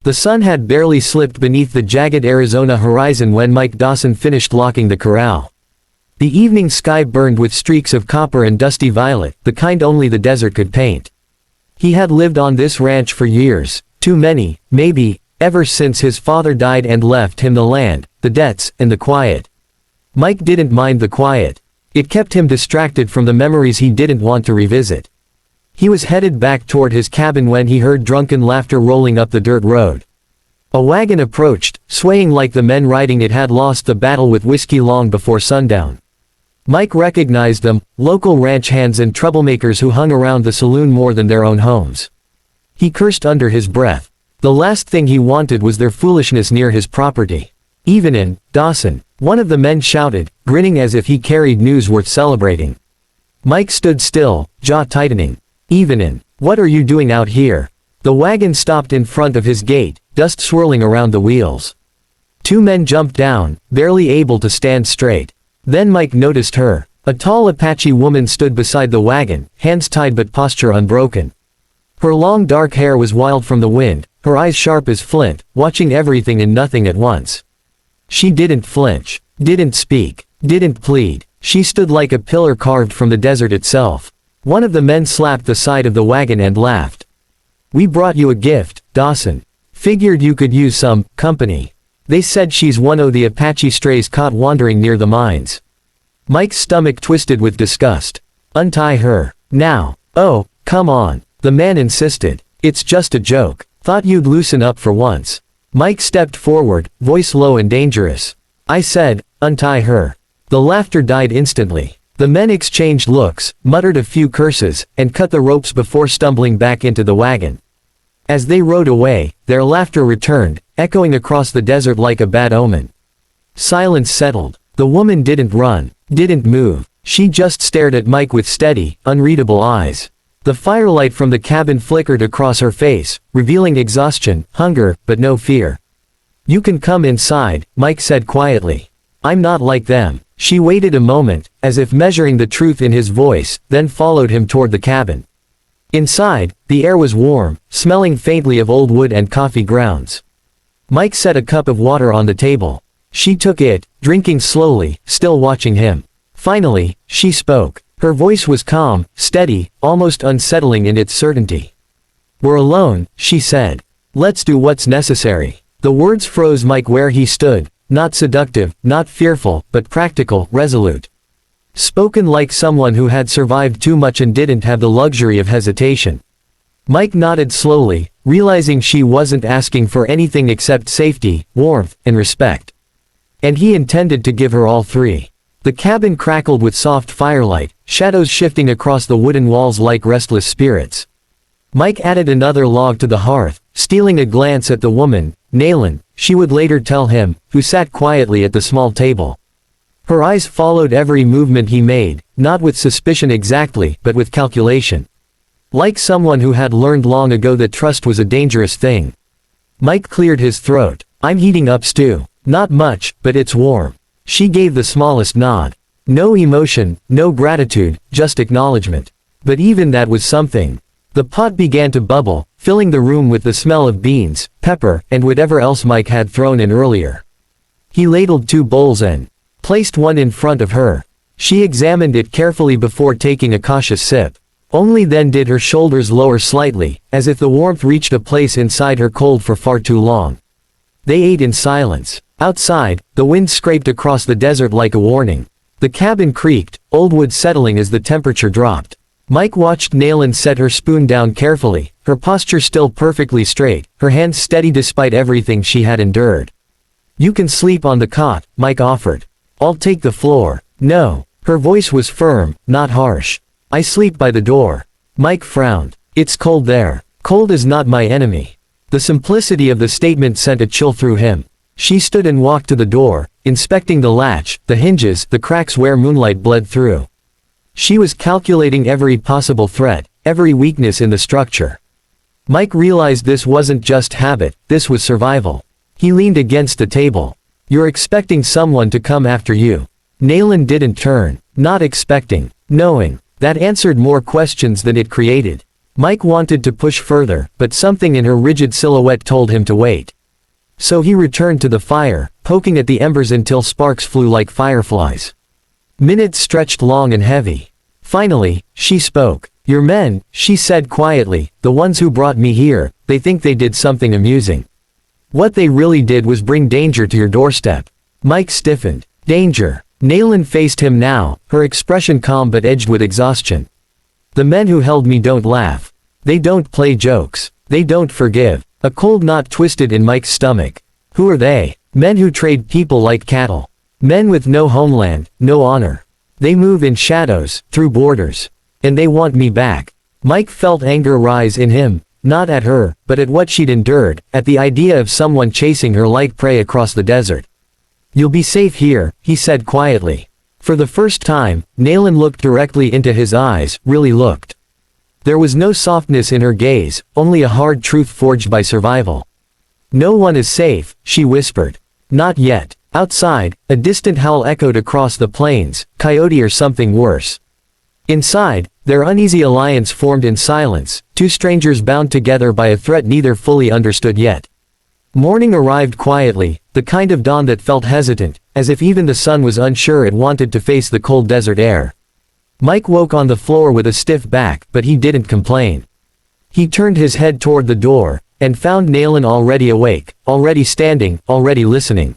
The sun had barely slipped beneath the jagged Arizona horizon when Mike Dawson finished locking the corral. The evening sky burned with streaks of copper and dusty violet, the kind only the desert could paint. He had lived on this ranch for years, too many, maybe, ever since his father died and left him the land, the debts, and the quiet. Mike didn't mind the quiet. It kept him distracted from the memories he didn't want to revisit. He was headed back toward his cabin when he heard drunken laughter rolling up the dirt road. A wagon approached, swaying like the men riding it had lost the battle with whiskey long before sundown. Mike recognized them, local ranch hands and troublemakers who hung around the saloon more than their own homes. He cursed under his breath. The last thing he wanted was their foolishness near his property. "Evenin', Dawson," one of the men shouted, grinning as if he carried news worth celebrating. Mike stood still, jaw tightening. "Evenin', what are you doing out here?" The wagon stopped in front of his gate, dust swirling around the wheels. Two men jumped down, barely able to stand straight. Then Mike noticed her. A tall Apache woman stood beside the wagon, hands tied but posture unbroken. Her long dark hair was wild from the wind, her eyes sharp as flint, watching everything and nothing at once. She didn't flinch, didn't speak, didn't plead. She stood like a pillar carved from the desert itself. One of the men slapped the side of the wagon and laughed. "We brought you a gift, Dawson. Figured you could use some company. They said she's one o' the Apache strays caught wandering near the mines." Mike's stomach twisted with disgust. "Untie her. Now." "Oh, come on," the man insisted. "It's just a joke. Thought you'd loosen up for once." Mike stepped forward, voice low and dangerous. "I said, untie her." The laughter died instantly. The men exchanged looks, muttered a few curses, and cut the ropes before stumbling back into the wagon. As they rode away, their laughter returned, echoing across the desert like a bad omen. Silence settled. The woman didn't run, didn't move. She just stared at Mike with steady, unreadable eyes. The firelight from the cabin flickered across her face, revealing exhaustion, hunger, but no fear. "You can come inside," Mike said quietly. "I'm not like them." She waited a moment, as if measuring the truth in his voice, then followed him toward the cabin. Inside, the air was warm, smelling faintly of old wood and coffee grounds. Mike set a cup of water on the table. She took it, drinking slowly, still watching him. Finally, she spoke. Her voice was calm, steady, almost unsettling in its certainty. "We're alone," she said. "Let's do what's necessary." The words froze Mike where he stood, not seductive, not fearful, but practical, resolute. Spoken like someone who had survived too much and didn't have the luxury of hesitation. Mike nodded slowly, realizing she wasn't asking for anything except safety, warmth, and respect. And he intended to give her all three. The cabin crackled with soft firelight, shadows shifting across the wooden walls like restless spirits. Mike added another log to the hearth, stealing a glance at the woman, Nayland, she would later tell him, who sat quietly at the small table. Her eyes followed every movement he made, not with suspicion exactly, but with calculation. Like someone who had learned long ago that trust was a dangerous thing. Mike cleared his throat. "I'm heating up stew. Not much, but it's warm." She gave the smallest nod. No emotion, no gratitude, just acknowledgement. But even that was something. The pot began to bubble, filling the room with the smell of beans, pepper, and whatever else Mike had thrown in earlier. He ladled 2 bowls and placed one in front of her. She examined it carefully before taking a cautious sip. Only then did her shoulders lower slightly, as if the warmth reached a place inside her cold for far too long. They ate in silence. Outside, the wind scraped across the desert like a warning. The cabin creaked, old wood settling as the temperature dropped. Mike watched Nayland set her spoon down carefully, her posture still perfectly straight, her hands steady despite everything she had endured. "You can sleep on the cot," Mike offered. "I'll take the floor." "No." Her voice was firm, not harsh. "I sleep by the door." Mike frowned. "It's cold there." "Cold is not my enemy." The simplicity of the statement sent a chill through him. She stood and walked to the door, inspecting the latch, the hinges, the cracks where moonlight bled through. She was calculating every possible threat, every weakness in the structure. Mike realized this wasn't just habit, this was survival. He leaned against the table. "You're expecting someone to come after you." Nayland didn't turn. Not expecting. Knowing. That answered more questions than it created. Mike wanted to push further, but something in her rigid silhouette told him to wait. So he returned to the fire, poking at the embers until sparks flew like fireflies. Minutes stretched long and heavy. Finally, she spoke. "Your men," she said quietly, "the ones who brought me here, they think they did something amusing. What they really did was bring danger to your doorstep." Mike stiffened. Danger. Nayland faced him now, her expression calm but edged with exhaustion. "The men who held me don't laugh. They don't play jokes. They don't forgive." A cold knot twisted in Mike's stomach. Who are they? Men who trade people like cattle. Men with no homeland, no honor. They move in shadows, through borders. And they want me back. Mike felt anger rise in him, not at her, but at what she'd endured, at the idea of someone chasing her like prey across the desert. "You'll be safe here," he said quietly. For the first time, Nayland looked directly into his eyes, really looked. There was no softness in her gaze, only a hard truth forged by survival. "No one is safe," she whispered. "Not yet." Outside, a distant howl echoed across the plains, coyote or something worse. Inside, their uneasy alliance formed in silence, two strangers bound together by a threat neither fully understood yet. Morning arrived quietly, the kind of dawn that felt hesitant, as if even the sun was unsure it wanted to face the cold desert air. Mike woke on the floor with a stiff back, but he didn't complain. He turned his head toward the door, and found Nayland already awake, already standing, already listening.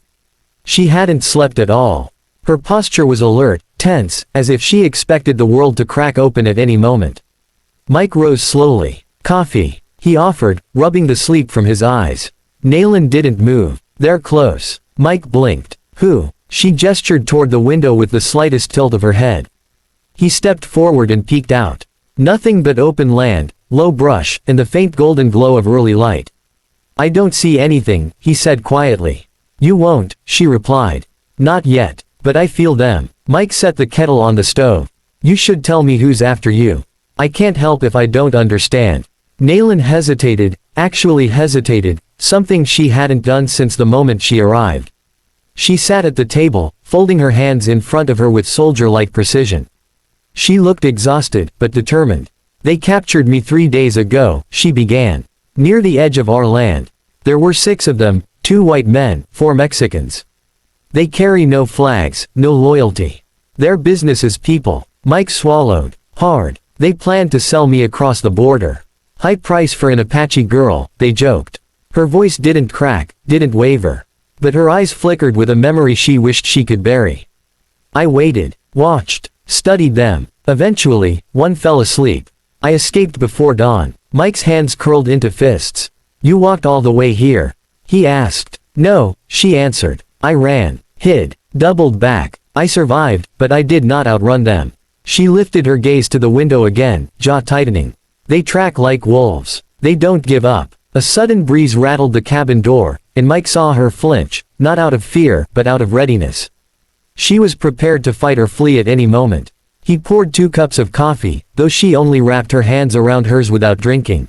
She hadn't slept at all. Her posture was alert, tense, as if she expected the world to crack open at any moment. Mike rose slowly. "Coffee," he offered, rubbing the sleep from his eyes. Nayland didn't move. "They're close." Mike blinked. "Who?" She gestured toward the window with the slightest tilt of her head. He stepped forward and peeked out. Nothing but open land, low brush, and the faint golden glow of early light. "I don't see anything," he said quietly. "You won't," she replied. "Not yet, but I feel them." Mike set the kettle on the stove. "You should tell me who's after you. I can't help if I don't understand." Nayland hesitated, actually hesitated, something she hadn't done since the moment she arrived. She sat at the table, folding her hands in front of her with soldier-like precision. She looked exhausted, but determined. "They captured me 3 days ago," she began. "Near the edge of our land. There were 6 of them, 2 white men, 4 Mexicans. They carry no flags, no loyalty. Their business is people." Mike swallowed hard. "They planned to sell me across the border. High price for an Apache girl," they joked. Her voice didn't crack, didn't waver. But her eyes flickered with a memory she wished she could bury. "I waited, watched, studied them. Eventually, one fell asleep. I escaped before dawn." Mike's hands curled into fists. "You walked all the way here?" he asked. "No," she answered. "I ran, hid, doubled back. I survived, but I did not outrun them." She lifted her gaze to the window again, jaw tightening. "They track like wolves. They don't give up." A sudden breeze rattled the cabin door, and Mike saw her flinch, not out of fear, but out of readiness. She was prepared to fight or flee at any moment. He poured 2 cups of coffee, though she only wrapped her hands around hers without drinking.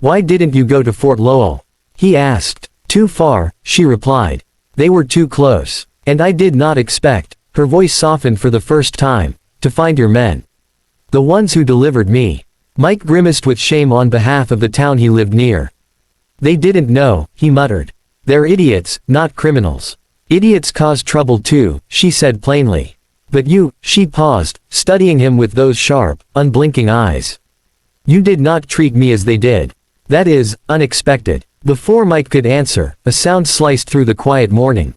"Why didn't you go to Fort Lowell?" he asked. "Too far," she replied. "They were too close. And I did not expect," her voice softened for the first time, "to find your men. The ones who delivered me." Mike grimaced with shame on behalf of the town he lived near. "They didn't know," he muttered. "They're idiots, not criminals." "Idiots cause trouble too," she said plainly. "But you," she paused, studying him with those sharp, unblinking eyes. "You did not treat me as they did. That is, unexpected." Before Mike could answer, a sound sliced through the quiet morning.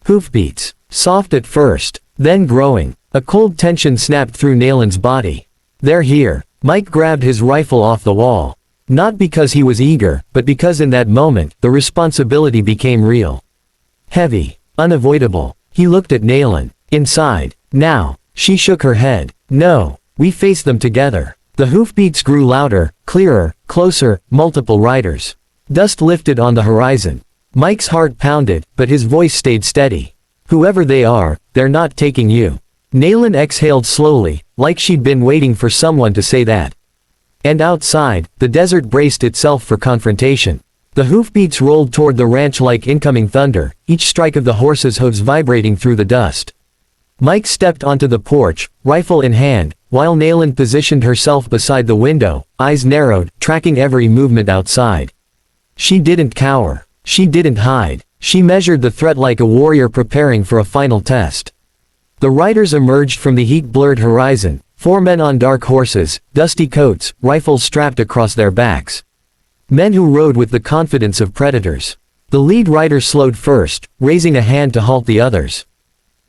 Hoofbeats. Soft at first, then growing. A cold tension snapped through Nayland's body. "They're here." Mike grabbed his rifle off the wall. Not because he was eager, but because in that moment, the responsibility became real. Heavy. Unavoidable. He looked at Nayland. "Inside. Now." She shook her head. "No. We face them together." The hoofbeats grew louder, clearer, closer, multiple riders. Dust lifted on the horizon. Mike's heart pounded, but his voice stayed steady. "Whoever they are, they're not taking you." Nayland exhaled slowly, like she'd been waiting for someone to say that. And outside, the desert braced itself for confrontation. The hoofbeats rolled toward the ranch like incoming thunder, each strike of the horses' hooves vibrating through the dust. Mike stepped onto the porch, rifle in hand, while Nayland positioned herself beside the window, eyes narrowed, tracking every movement outside. She didn't cower. She didn't hide. She measured the threat like a warrior preparing for a final test. The riders emerged from the heat-blurred horizon, 4 men on dark horses, dusty coats, rifles strapped across their backs. Men who rode with the confidence of predators. The lead rider slowed first, raising a hand to halt the others.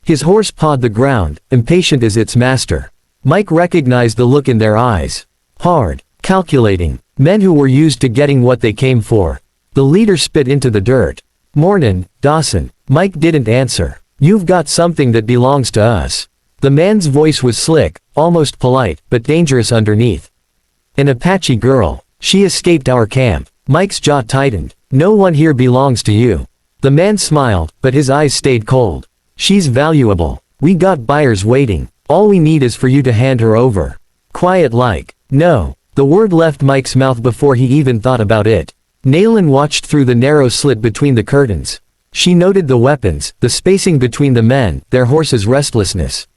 His horse pawed the ground, impatient as its master. Mike recognized the look in their eyes. Hard, calculating, men who were used to getting what they came for. The leader spit into the dirt. "Mornin', Dawson." Mike didn't answer. "You've got something that belongs to us." The man's voice was slick, almost polite, but dangerous underneath. "An Apache girl. She escaped our camp." Mike's jaw tightened. "No one here belongs to you." The man smiled, but his eyes stayed cold. "She's valuable. We got buyers waiting. All we need is for you to hand her over." Quiet like. "No." The word left Mike's mouth before he even thought about it. Nayland watched through the narrow slit between the curtains. She noted the weapons, the spacing between the men, their horses' restlessness.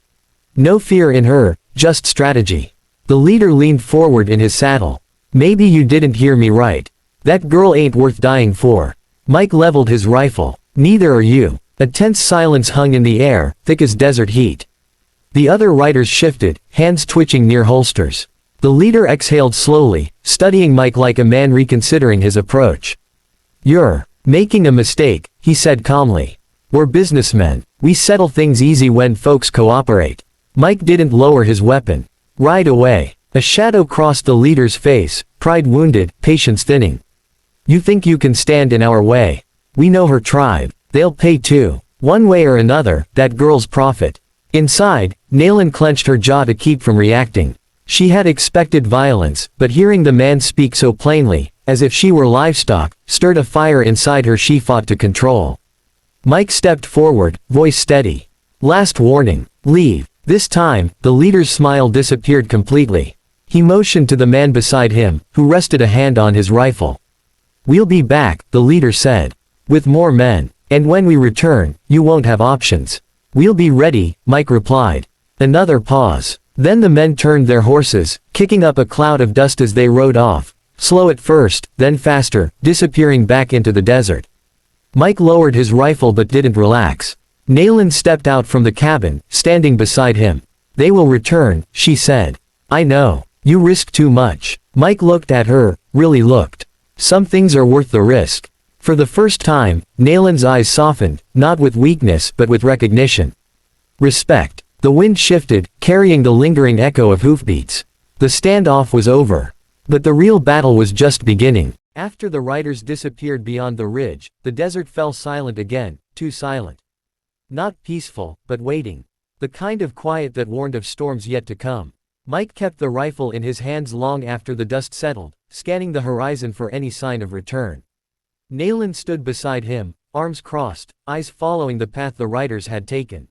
No fear in her, just strategy. The leader leaned forward in his saddle. "Maybe you didn't hear me right. That girl ain't worth dying for." Mike leveled his rifle. "Neither are you." A tense silence hung in the air, thick as desert heat. The other riders shifted, hands twitching near holsters. The leader exhaled slowly, studying Mike like a man reconsidering his approach. "You're making a mistake," he said calmly. "We're businessmen. We settle things easy when folks cooperate." Mike didn't lower his weapon. "Ride away." A shadow crossed the leader's face, pride wounded, patience thinning. "You think you can stand in our way? We know her tribe. They'll pay too. One way or another, that girl's profit." Inside, Nayland clenched her jaw to keep from reacting. She had expected violence, but hearing the man speak so plainly, as if she were livestock, stirred a fire inside her she fought to control. Mike stepped forward, voice steady. "Last warning. Leave." This time, the leader's smile disappeared completely. He motioned to the man beside him, who rested a hand on his rifle. "We'll be back," the leader said. "With more men. And when we return, you won't have options." "We'll be ready," Mike replied. Another pause. Then the men turned their horses, kicking up a cloud of dust as they rode off. Slow at first, then faster, disappearing back into the desert. Mike lowered his rifle but didn't relax. Nayland stepped out from the cabin, standing beside him. "They will return," she said. "I know. You risk too much." Mike looked at her, really looked. "Some things are worth the risk." For the first time, Nayland's eyes softened, not with weakness but with recognition. Respect. The wind shifted, carrying the lingering echo of hoofbeats. The standoff was over. But the real battle was just beginning. After the riders disappeared beyond the ridge, the desert fell silent again, too silent. Not peaceful, but waiting. The kind of quiet that warned of storms yet to come. Mike kept the rifle in his hands long after the dust settled, scanning the horizon for any sign of return. Nayland stood beside him, arms crossed, eyes following the path the riders had taken.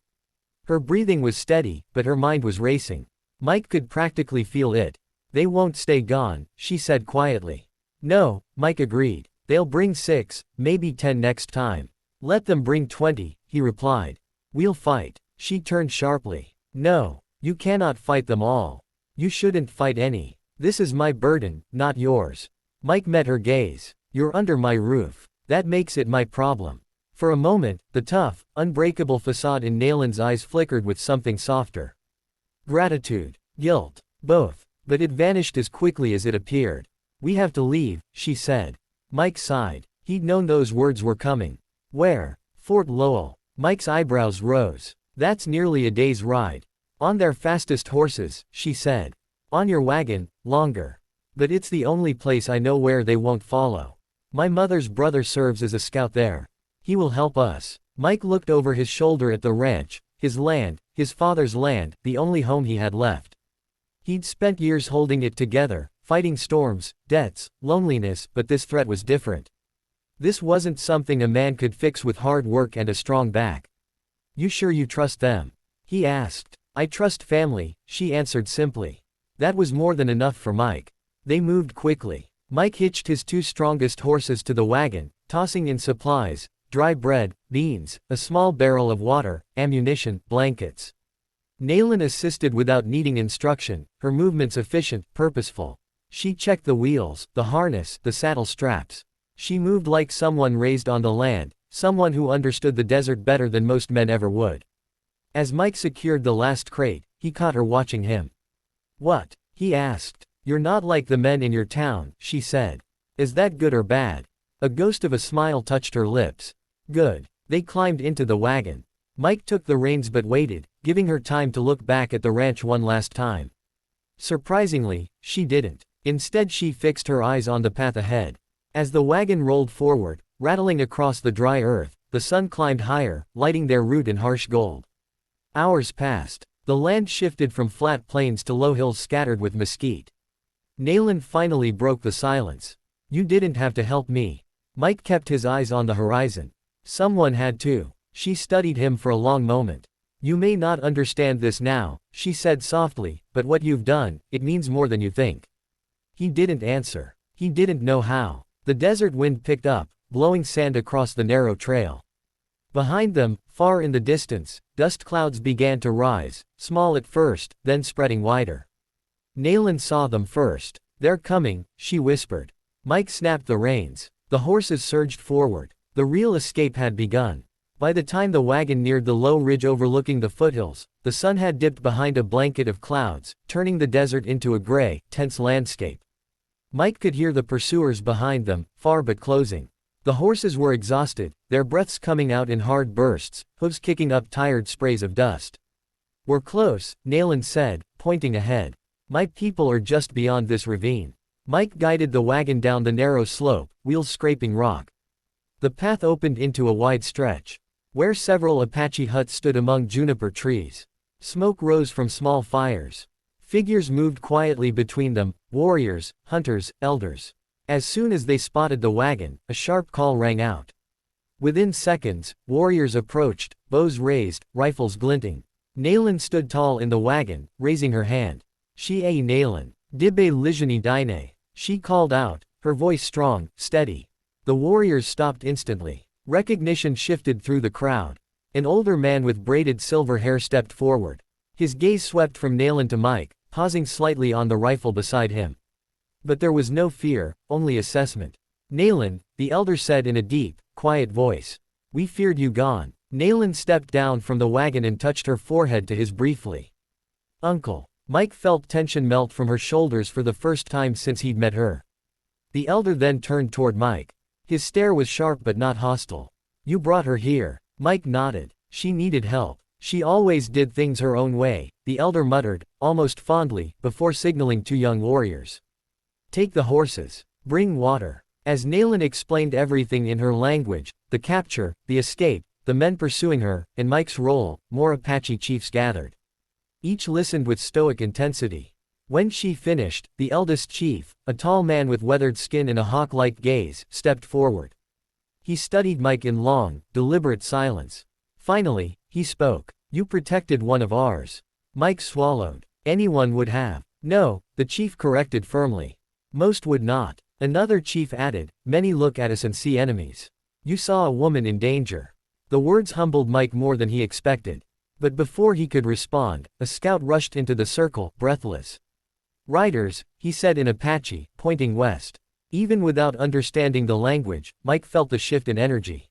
Her breathing was steady, but her mind was racing. Mike could practically feel it. "They won't stay gone," she said quietly. "No," Mike agreed. "They'll bring 6, maybe 10 next time." "Let them bring 20, he replied. "We'll fight." She turned sharply. "No, you cannot fight them all. You shouldn't fight any. This is my burden, not yours." Mike met her gaze. "You're under my roof. That makes it my problem." For a moment, the tough, unbreakable facade in Nayland's eyes flickered with something softer. Gratitude. Guilt. Both. But it vanished as quickly as it appeared. "We have to leave," she said. Mike sighed. He'd known those words were coming. "Where?" "Fort Lowell." Mike's eyebrows rose. "That's nearly a day's ride." "On their fastest horses," she said. "On your wagon, longer. But it's the only place I know where they won't follow. My mother's brother serves as a scout there. He will help us." Mike looked over his shoulder at the ranch, his land, his father's land, the only home he had left. He'd spent years holding it together, fighting storms, debts, loneliness, but this threat was different. This wasn't something a man could fix with hard work and a strong back. "You sure you trust them?" he asked. "I trust family," she answered simply. That was more than enough for Mike. They moved quickly. Mike hitched his 2 strongest horses to the wagon, tossing in supplies, dry bread, beans, a small barrel of water, ammunition, blankets. Naylin assisted without needing instruction, her movements efficient, purposeful. She checked the wheels, the harness, the saddle straps. She moved like someone raised on the land, someone who understood the desert better than most men ever would. As Mike secured the last crate, he caught her watching him. "What?" he asked. "You're not like the men in your town," she said. "Is that good or bad?" A ghost of a smile touched her lips. "Good." They climbed into the wagon. Mike took the reins but waited, giving her time to look back at the ranch one last time. Surprisingly, she didn't. Instead, she fixed her eyes on the path ahead. As the wagon rolled forward, rattling across the dry earth, the sun climbed higher, lighting their route in harsh gold. Hours passed. The land shifted from flat plains to low hills scattered with mesquite. Naylin finally broke the silence. "You didn't have to help me." Mike kept his eyes on the horizon. "Someone had to." She studied him for a long moment. "You may not understand this now," she said softly, "but what you've done, it means more than you think." He didn't answer. He didn't know how. The desert wind picked up, blowing sand across the narrow trail. Behind them, far in the distance, dust clouds began to rise, small at first, then spreading wider. Naylin saw them first. "They're coming," she whispered. Mike snapped the reins. The horses surged forward. The real escape had begun. By the time the wagon neared the low ridge overlooking the foothills, the sun had dipped behind a blanket of clouds, turning the desert into a gray, tense landscape. Mike could hear the pursuers behind them, far but closing. The horses were exhausted, their breaths coming out in hard bursts, hooves kicking up tired sprays of dust. "We're close," Naylin said, pointing ahead. "My people are just beyond this ravine." Mike guided the wagon down the narrow slope, wheels scraping rock. The path opened into a wide stretch, where several Apache huts stood among juniper trees. Smoke rose from small fires. Figures moved quietly between them, warriors, hunters, elders. As soon as they spotted the wagon, a sharp call rang out. Within seconds, warriors approached, bows raised, rifles glinting. Naylin stood tall in the wagon, raising her hand. "Shi-a Naylin, Dibbe Lijani Dine," she called out, her voice strong, steady. The warriors stopped instantly. Recognition shifted through the crowd. An older man with braided silver hair stepped forward. His gaze swept from Naylin to Mike, pausing slightly on the rifle beside him. But there was no fear, only assessment. "Naylin," the elder said in a deep, quiet voice. "We feared you gone." Naylin stepped down from the wagon and touched her forehead to his briefly. "Uncle." Mike felt tension melt from her shoulders for the first time since he'd met her. The elder then turned toward Mike. His stare was sharp but not hostile. "You brought her here." Mike nodded. "She needed help. She always did things her own way," the elder muttered, almost fondly, before signaling two young warriors. "Take the horses. Bring water." As Naylin explained everything in her language, the capture, the escape, the men pursuing her, and Mike's role, more Apache chiefs gathered. Each listened with stoic intensity. When she finished, the eldest chief, a tall man with weathered skin and a hawk-like gaze, stepped forward. He studied Mike in long, deliberate silence. Finally, he spoke. "You protected one of ours." Mike swallowed. "Anyone would have." "No," the chief corrected firmly. "Most would not." Another chief added, "Many look at us and see enemies. You saw a woman in danger." The words humbled Mike more than he expected. But before he could respond, a scout rushed into the circle, breathless. "Riders," he said in Apache, pointing west. Even without understanding the language, Mike felt the shift in energy.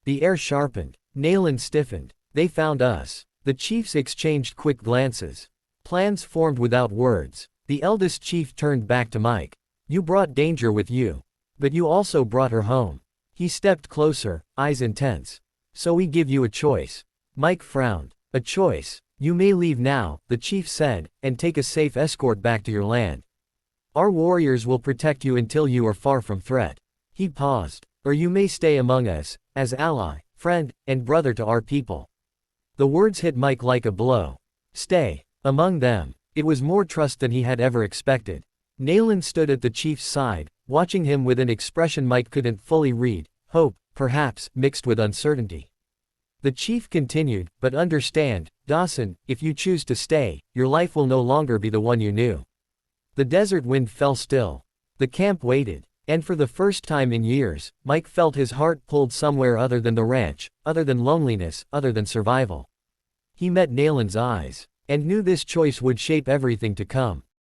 The air sharpened. Naylin stiffened. "They found us." The chiefs exchanged quick glances. Plans formed without words. The eldest chief turned back to Mike. "You brought danger with you. But you also brought her home." He stepped closer, eyes intense. "So we give you a choice." Mike frowned. "A choice. You may leave now," the chief said, "and take a safe escort back to your land. Our warriors will protect you until you are far from threat." He paused. "Or you may stay among us, as ally, friend, and brother to our people." The words hit Mike like a blow. Stay. Among them. It was more trust than he had ever expected. Naylin stood at the chief's side, watching him with an expression Mike couldn't fully read, hope, perhaps, mixed with uncertainty. The chief continued, "But understand, Dawson, if you choose to stay, your life will no longer be the one you knew." The desert wind fell still. The camp waited. And for the first time in years, Mike felt his heart pulled somewhere other than the ranch, other than loneliness, other than survival. He met Naylin's eyes. and knew this choice would shape everything to come.